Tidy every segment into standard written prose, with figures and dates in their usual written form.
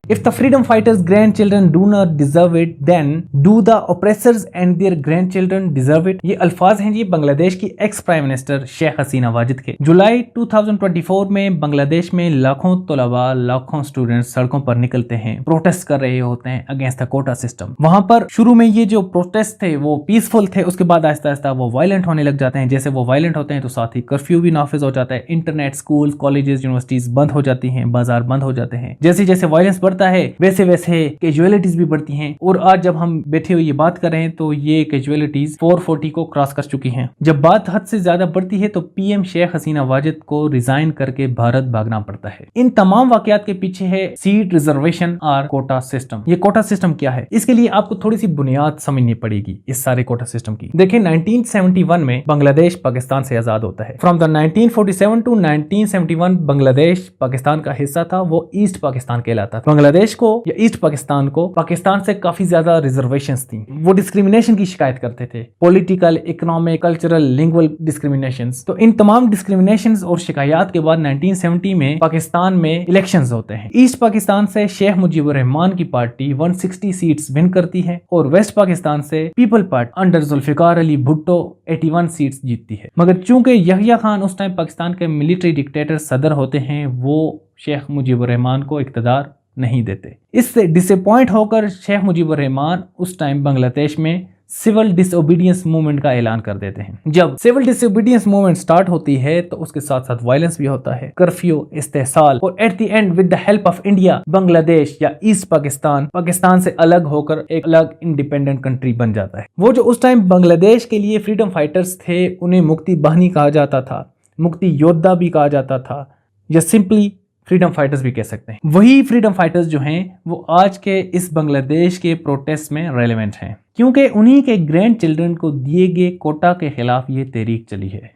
If the freedom fighters grandchildren do not deserve it, then do the oppressors and their grandchildren deserve it. ये अल्फाज हैं जी बांग्लादेश की ex prime minister Sheikh Hasina Wajed के। जुलाई 2024 में बांग्लादेश में लाखों तलबा, लाखों स्टूडेंट्स सड़कों पर निकलते हैं, प्रोटेस्ट कर रहे होते हैं अगेंस्ट द कोटा सिस्टम। वहां पर शुरू में ये जो प्रोटेस्ट थे वो पीसफुल थे, उसके बाद आहिस्ता आहिस्ता वो वायलेंट होने लग जाते हैं। जैसे वो वायलेंट होते हैं तो साथ ही कर्फ्यू भी नाफिज हो जाता है, इंटरनेट, स्कूल, कॉलेजेस, यूनिवर्सिटीज बंद हो जाती हैं, बाजार बंद हो जाते हैं। जैसे जैसे वायलेंस बढ़ता है वैसे वैसे कैजुअलिटीज भी बढ़ती हैं। और आज जब हम बैठे हुए ये बात कर रहे हैं तो ये कैजुअलिटीज 440 को क्रॉस कर चुकी हैं। जब बात हद से ज्यादा बढ़ती है तो पीएम शेख हसीना वाजिद को रिजाइन करके भारत भागना पड़ता है। इन तमाम वाकयात के पीछे है सीट रिजर्वेशन और कोटा सिस्टम। ये कोटा सिस्टम क्या है, इसके लिए आपको थोड़ी सी बुनियाद समझनी पड़ेगी इस सारे कोटा सिस्टम की। देखिए 1971 में बांग्लादेश पाकिस्तान से आजाद होता है। From the 1947 to 1971 Bangladesh Pakistan का हिस्सा था, वो ईस्ट पाकिस्तान कहलाता था। बांग्लादेश को या ईस्ट पाकिस्तान को पाकिस्तान से काफी ज्यादा रिजर्वेशंस थी। वो डिस्क्रिमिनेशन की शिकायत करते थे, political, economic, cultural, lingual discriminations. तो इन तमाम डिस्क्रिमिनेशंस और शिकायत के बाद 1970 में पाकिस्तान में इलेक्शंस होते हैं। ईस्ट पाकिस्तान से शेख मुजीबुर रहमान की पार्टी 160 सीट्स विन करती है और वेस्ट पाकिस्तान से people party under Zulfikar Ali Bhutto 81 seats जीतती है। मगर चूंकि यहिया खान उस टाइम पाकिस्तान के मिलिट्री डिक्टेटर सदर होते हैं, वो शेख मुजीबुर रहमान को इक़्तिदार नहीं देते। इससे डिसअपॉइंट होकर शेख मुजीबुर रहमान उस टाइम बांग्लादेश में सिविल डिसओबीडियंस मूवमेंट का ऐलान कर देते हैं। जब सिविल डिसओबीडियंस मूवमेंट स्टार्ट होती है तो उसके साथ साथ वायलेंस भी होता है, कर्फ्यू, इस्तेहसाल, और eight the and with the help of India Bangladesh या ईस्ट पाकिस्तान से अलग होकर एक अलग इंडिपेंडेंट कंट्री बन जाता है। वो जो उस टाइम बांग्लादेश के लिए फ्रीडम फाइटर्स थे उन्हें मुक्ति बाहिनी कहा जाता था, मुक्ति योद्धा भी कहा जाता था, या सिंपली फ्रीडम फाइटर्स भी कह सकते हैं। वही फ्रीडम फाइटर्स जो हैं वो आज के इस बांग्लादेश के प्रोटेस्ट में रेलेवेंट हैं, क्योंकि उन्हीं के ग्रैंड चिल्ड्रन को दिए गए कोटा के खिलाफ ये तहरीक चली है।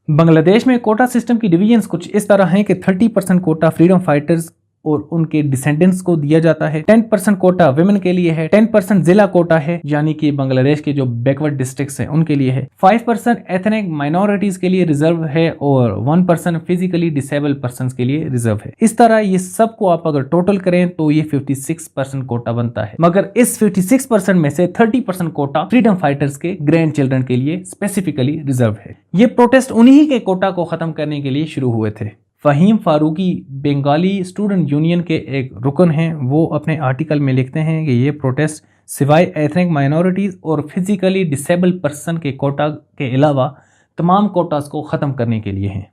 बांग्लादेश में कोटा सिस्टम की डिवीजन्स कुछ इस तरह हैं कि 30% कोटा फ्रीडम फाइटर्स और उनके डिसेंडेंट्स को दिया जाता है, 10% कोटा विमेन के लिए है, 10% जिला कोटा है यानी कि बांग्लादेश के जो बैकवर्ड डिस्ट्रिक्ट्स हैं उनके लिए है, 5% एथनिक माइनॉरिटीज के लिए रिजर्व है और 1% फिजिकली डिसेबल पर्संस के लिए रिजर्व है। इस तरह ये सब को आप अगर टोटल करें तो ये 56% कोटा बनता है। मगर इस 56% में से 30% कोटा फ्रीडम फाइटर्स के ग्रैंड चिल्ड्रन के लिए स्पेसिफिकली रिजर्व है। ये प्रोटेस्ट उन्हीं के कोटा को खत्म करने के लिए शुरू हुए थे। फहीम फारूकी बंगाली स्टूडेंट यूनियन के एक रुकन हैं, वो अपने आर्टिकल में लिखते हैं कि ये प्रोटेस्ट सिवाय एथनिक माइनॉरिटीज़ और फिजिकली डिसेबल पर्सन के कोटा के अलावा तमाम कोटास को ख़त्म करने के लिए हैं।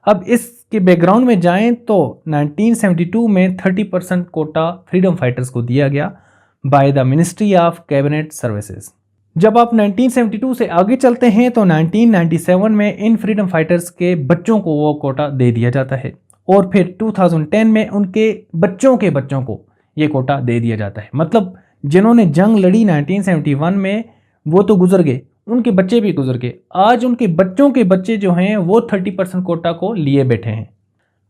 अब इसके बैकग्राउंड में जाएं तो 1972 में 30% कोटा फ्रीडम फाइटर्स को दिया गया by the ministry of cabinet services. जब आप 1972 से आगे चलते हैं तो 1997 में इन फ्रीडम फाइटर्स के बच्चों को वो कोटा दे दिया जाता है और फिर 2010 में उनके बच्चों को ये कोटा दे दिया जाता है। मतलब जिन्होंने जंग लड़ी 1971 में वो तो गुजर गए, उनके बच्चे भी गुजर गए। आज उनके बच्चों के बच्चे जो हैं वो 30% कोटा को लिए बैठे हैं।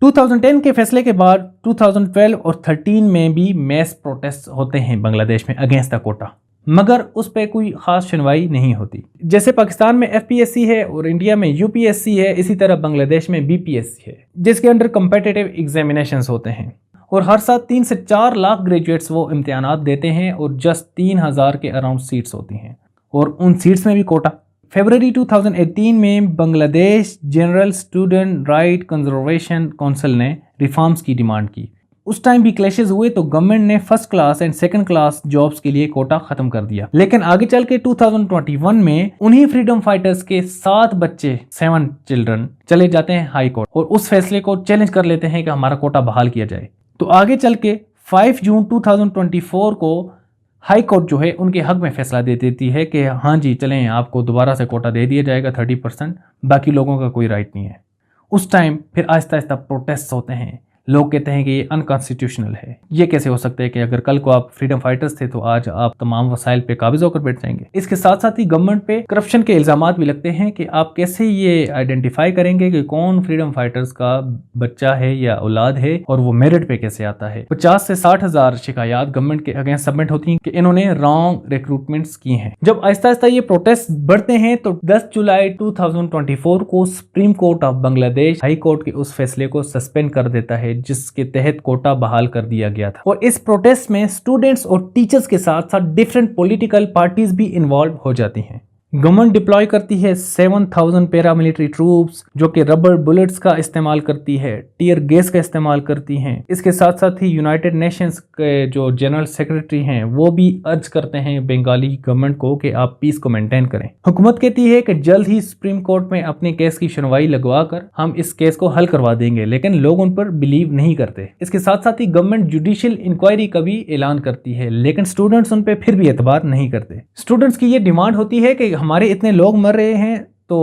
2010 के फैसले के बाद 2012 और 13 में भी मैस प्रोटेस्ट होते हैं बांग्लादेश में अगेंस्ट द कोटा, मगर उस पर कोई खास सुनवाई नहीं होती। जैसे पाकिस्तान में FPSC है और इंडिया में UPSC है, इसी तरह बांग्लादेश में BPSC है जिसके अंडर कम्पिटिटिव एग्जामिनेशंस होते हैं और हर साल 3 से 4 लाख ग्रेजुएट्स वो इम्तिहानात देते हैं और जस्ट 3000 के अराउंड सीट्स होती हैं और उन सीट्स में भी कोटा। फरवरी 2018 में Bangladesh general student right conservation council ने रिफॉर्म्स की डिमांड की। उस टाइम भी क्लैशेस हुए तो गवर्नमेंट ने first class and second class jobs के लिए कोटा खत्म कर दिया। लेकिन आगे चल के 2021 में उन्हीं फ्रीडम फाइटर्स के 7 बच्चे 7 चिल्ड्रन चले जाते हैं हाई कोर्ट और उस फैसले को चैलेंज कर लेते हैं कि हमारा कोटा बहाल किया जाए। तो आगे चल के 5 जून 2024 को हाई कोर्ट जो है उनके हक में फैसला दे देती है कि हाँ जी चलें, आपको दोबारा से कोटा दे दिया जाएगा 30%, बाकी लोगों का कोई राइट नहीं है। उस टाइम फिर आहिस्ता आहिस्ता प्रोटेस्ट होते हैं, लोग कहते हैं कि ये अनकॉन्स्टिट्यूशनल है। ये कैसे हो सकता है कि अगर कल को आप फ्रीडम फाइटर्स थे तो आज आप तमाम वसाइल पे काबिज होकर बैठ जाएंगे। इसके साथ साथ ही गवर्नमेंट पे करप्शन के इल्जामात भी लगते हैं कि आप कैसे ये आइडेंटिफाई करेंगे कि कौन फ्रीडम फाइटर्स का बच्चा है या औलाद है और वो मेरिट पे कैसे आता है। 50 से 60 हजार शिकायत गवर्नमेंट के अगेंस्ट सबमिट होती हैं कि इन्होंने रॉन्ग रिक्रूटमेंट्स की हैं। जब आहिस्ता आहिस्ता ये प्रोटेस्ट बढ़ते हैं तो 10 जुलाई 2024 को supreme court of Bangladesh high court के उस फैसले को सस्पेंड कर देता है है जिसके तहत कोटा बहाल कर दिया गया था। और इस प्रोटेस्ट में स्टूडेंट्स और टीचर्स के साथ साथ डिफरेंट पॉलिटिकल पार्टीज भी इन्वॉल्व हो जाती हैं। गवर्नमेंट डिप्लॉय करती है 7000 पैरामिलिट्री ट्रूप्स जो कि रबर बुलेट्स का इस्तेमाल करती है, टीयर गैस का इस्तेमाल करती हैं। इसके साथ साथ ही यूनाइटेड नेशंस के जो जनरल सेक्रेटरी हैं वो भी अर्ज करते हैं बंगाली गवर्नमेंट को कि आप पीस को मेंटेन करें। हुकूमत कहती है कि जल्द ही सुप्रीम कोर्ट में अपने केस की सुनवाई लगवाकर हम इस केस को हल करवा देंगे, लेकिन लोग उन पर बिलीव नहीं करते। इसके साथ साथ ही गवर्नमेंट जुडिशियल इंक्वायरी का भी ऐलान करती है, लेकिन स्टूडेंट्स उन पर फिर भी एतबार नहीं करते। स्टूडेंट्स की ये डिमांड होती है कि हमारे इतने लोग मर रहे हैं तो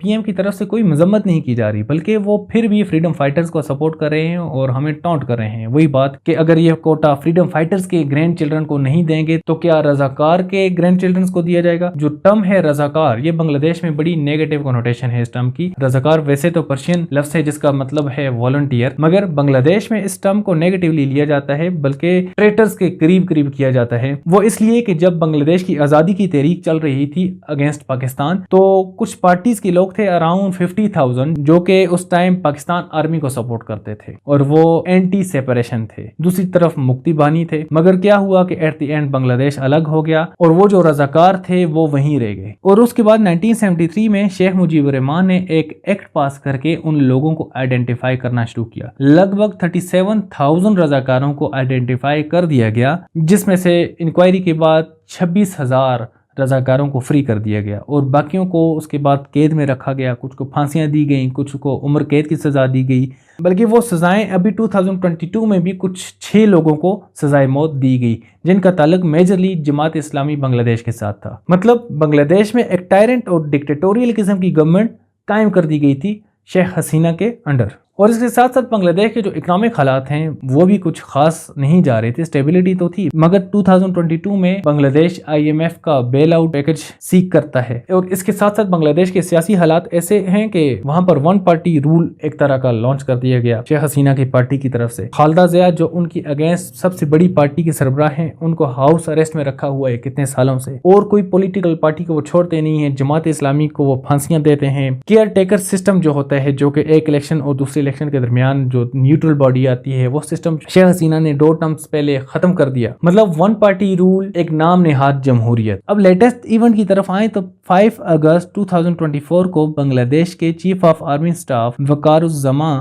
पीएम की तरफ से कोई मजम्मत नहीं की जा रही, बल्कि वो फिर भी फ्रीडम फाइटर्स को सपोर्ट कर रहे हैं और हमें टॉन्ट कर रहे हैं। वही बात कि अगर ये कोटा फ्रीडम फाइटर्स के ग्रैंड चिल्ड्रन को नहीं देंगे तो क्या रजाकार के ग्रैंड चिल्ड्रन को दिया जाएगा? जो टर्म है रजाकार, ये बांग्लादेश में बड़ी नेगेटिव कॉनोटेशन है इस टर्म की। रजाकार वैसे तो पर्शियन लफ्ज है जिसका मतलब है वॉलंटियर, मगर बांग्लादेश में इस टर्म को नेगेटिवली लिया जाता है, बल्कि ट्रेटर्स के करीब करीब किया जाता है। वो इसलिए कि जब बांग्लादेश की आजादी की तहरीक चल रही थी अगेंस्ट पाकिस्तान, तो कुछ पार्टीज के लोग थे अराउंड 50,000 जो कि उस टाइम पाकिस्तान आर्मी को सपोर्ट करते थे और वो एंटी सेपरेशन थे। दूसरी तरफ मुक्ति बानी थे, मगर क्या हुआ कि एट द एंड बांग्लादेश अलग हो गया और वो जो रजाकार थे वो वहीं रह गए। और उसके बाद 1973 में शेख मुजीबुर रहमान ने एक एक्ट पास करके उन लोगों को आइडेंटिफाई करना शुरू किया। लगभग 37,000 रजाकारों को आइडेंटिफाई कर दिया गया, जिसमें से इंक्वायरी के बाद 26,000 रजाकारों को फ्री कर दिया गया और बाकियों को उसके बाद कैद में रखा गया। कुछ को फांसियां दी गई, कुछ को उम्र कैद की सजा दी गई, बल्कि वो सजाएं अभी 2022 में भी कुछ 6 लोगों को सजाए मौत दी गई, जिनका ताल्लुक मेजरली जमात इस्लामी बांग्लादेश के साथ था। मतलब बांग्लादेश में एक टायरेंट और डिक्टेटोरियल किस्म की गवर्नमेंट कायम कर दी गई थी शेख हसीना के अंडर। और इसके साथ साथ बांग्लादेश के जो इकोनॉमिक हालात हैं वो भी कुछ खास नहीं जा रहे थे। स्टेबिलिटी तो थी, मगर 2022 में बांग्लादेश IMF का बेल आउट पैकेज सीख करता है। और इसके साथ साथ बांग्लादेश के सियासी हालात ऐसे हैं कि वहां पर वन पार्टी रूल एक तरह का लॉन्च कर दिया गया शेख हसीना की पार्टी की तरफ से। खालिदा जिया जो उनकी अगेंस्ट सबसे बड़ी पार्टी के सरबराह हैं, उनको हाउस अरेस्ट में रखा हुआ है कितने सालों से, और कोई पॉलिटिकल पार्टी को वो छोड़ते नहीं है। जमात इस्लामी को वो फांसियां देते हैं। केयर टेकर सिस्टम जो होता है, जो कि एक इलेक्शन और दूसरे इलेक्शन के दरमियान जो न्यूट्रल बॉडी आती है, वो सिस्टम शेख हसीना ने 2 टर्म्स पहले खत्म कर दिया। मतलब वन पार्टी रूल, एक नाम नेहाद जमहूरियत। अब लेटेस्ट इवेंट की तरफ आए तो 5 अगस्त 2024 को बांग्लादेश के चीफ ऑफ आर्मी स्टाफ वकारुज्जमा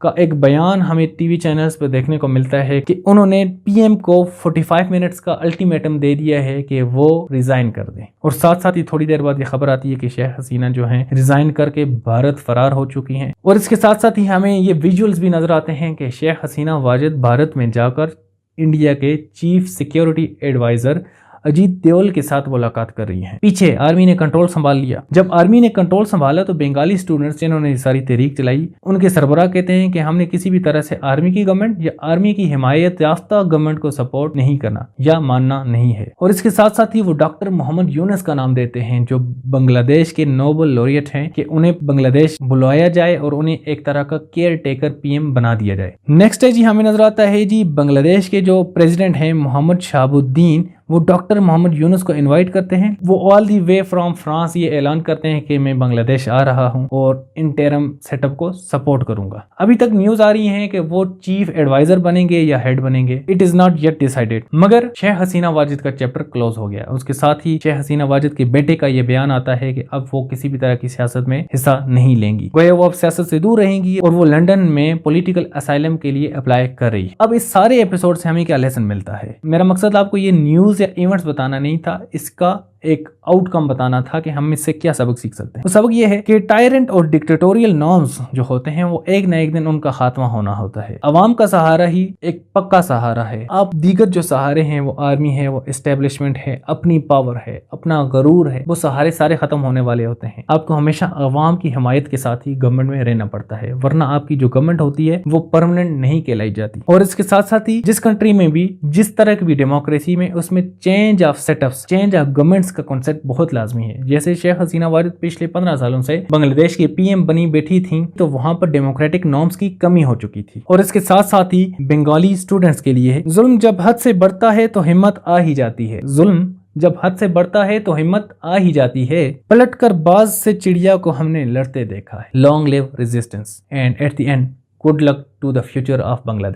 का एक बयान हमें टीवी चैनल्स पर देखने को मिलता है कि उन्होंने पीएम को 45 मिनट्स का अल्टीमेटम दे दिया है कि वो रिजाइन कर दें। और साथ साथ ही थोड़ी देर बाद ये खबर आती है कि शेख हसीना जो हैं रिजाइन करके भारत फरार हो चुकी हैं। और इसके साथ साथ ही हमें ये विजुअल्स भी नजर आते हैं कि शेख हसीना वाजिद भारत में जाकर इंडिया के chief security adviser Ajit Doval के साथ मुलाकात कर रही हैं। पीछे आर्मी ने कंट्रोल संभाल लिया। जब आर्मी ने कंट्रोल संभाला तो बंगाली स्टूडेंट्स जिन्होंने सारी तहरीक चलाई, उनके सरबराह कहते हैं कि हमने किसी भी तरह से आर्मी की गवर्नमेंट या आर्मी की हिमायत याफ्ता गवर्नमेंट को सपोर्ट नहीं करना या मानना नहीं है। और इसके साथ साथ ही वो डॉक्टर मोहम्मद यूनुस का नाम देते हैं, जो बांग्लादेश के नोबल लॉरियट हैं, कि उन्हें बांग्लादेश बुलाया जाए और उन्हें एक तरह का केयर टेकर पीएम बना दिया जाए। नेक्स्ट है जी हमें नजर आता है जी बांग्लादेश के जो प्रेसिडेंट हैं मोहम्मद शहाबुद्दीन, वो डॉक्टर मोहम्मद यूनुस को इनवाइट करते हैं। वो all the way from France ये ऐलान करते हैं कि मैं बांग्लादेश आ रहा हूं और इंटरम सेटअप को सपोर्ट करूंगा। अभी तक न्यूज आ रही है कि वो चीफ एडवाइजर बनेंगे या हेड बनेंगे, it is not yet decided. मगर शेख हसीना वाजिद का चैप्टर क्लोज हो गया। उसके साथ ही शेख हसीना वाजिद के बेटे का ये बयान आता है कि अब वो किसी भी तरह की सियासत में हिस्सा नहीं लेंगी, गोया वो अब सियासत से दूर रहेंगी और वो लंदन में पॉलिटिकल असाइलम के लिए अप्लाई कर रही है। अब इस सारे एपिसोड से हमें क्या लेसन मिलता है? मेरा मकसद आपको ये न्यूज या इवेंट्स बताना नहीं था, इसका एक आउटकम बताना था कि हम इससे क्या सबक सीख सकते हैं। तो सबक ये है कि टायरेंट और डिक्टेटोरियल नॉर्म्स जो होते हैं वो एक न एक दिन उनका खात्मा होना होता है। अवाम का सहारा ही एक पक्का सहारा है। आप दीगर जो सहारे हैं, वो आर्मी है, वो एस्टेब्लिशमेंट है, अपनी पावर है, अपना गरूर है, वो सहारे सारे खत्म होने वाले होते हैं। आपको हमेशा अवाम की हिमायत के साथ ही गवर्नमेंट में रहना पड़ता है, वरना आपकी जो गवर्नमेंट होती है वो परमानेंट नहीं कहलाई जाती। और इसके साथ साथ ही जिस कंट्री में भी जिस तरह की भी डेमोक्रेसी में, उसमें change of setups, change of governments का कॉन्सेप्ट बहुत लाजमी है। जैसे शेख हसीना वाजिद पिछले 15 सालों से बांग्लादेश की पीएम बनी बैठी थी, तो वहां पर डेमोक्रेटिक नॉर्म्स की कमी हो चुकी थी। और इसके साथ साथ ही बंगाली स्टूडेंट्स के लिए जुल्म जब हद से बढ़ता है तो हिम्मत आ ही जाती है। जुल्म जब हद से बढ़ता है तो हिम्मत आ ही जाती है। पलटकर बाज से चिड़िया को हमने लड़ते देखा है। Long live resistance and at the end good luck to the future of Bangladesh.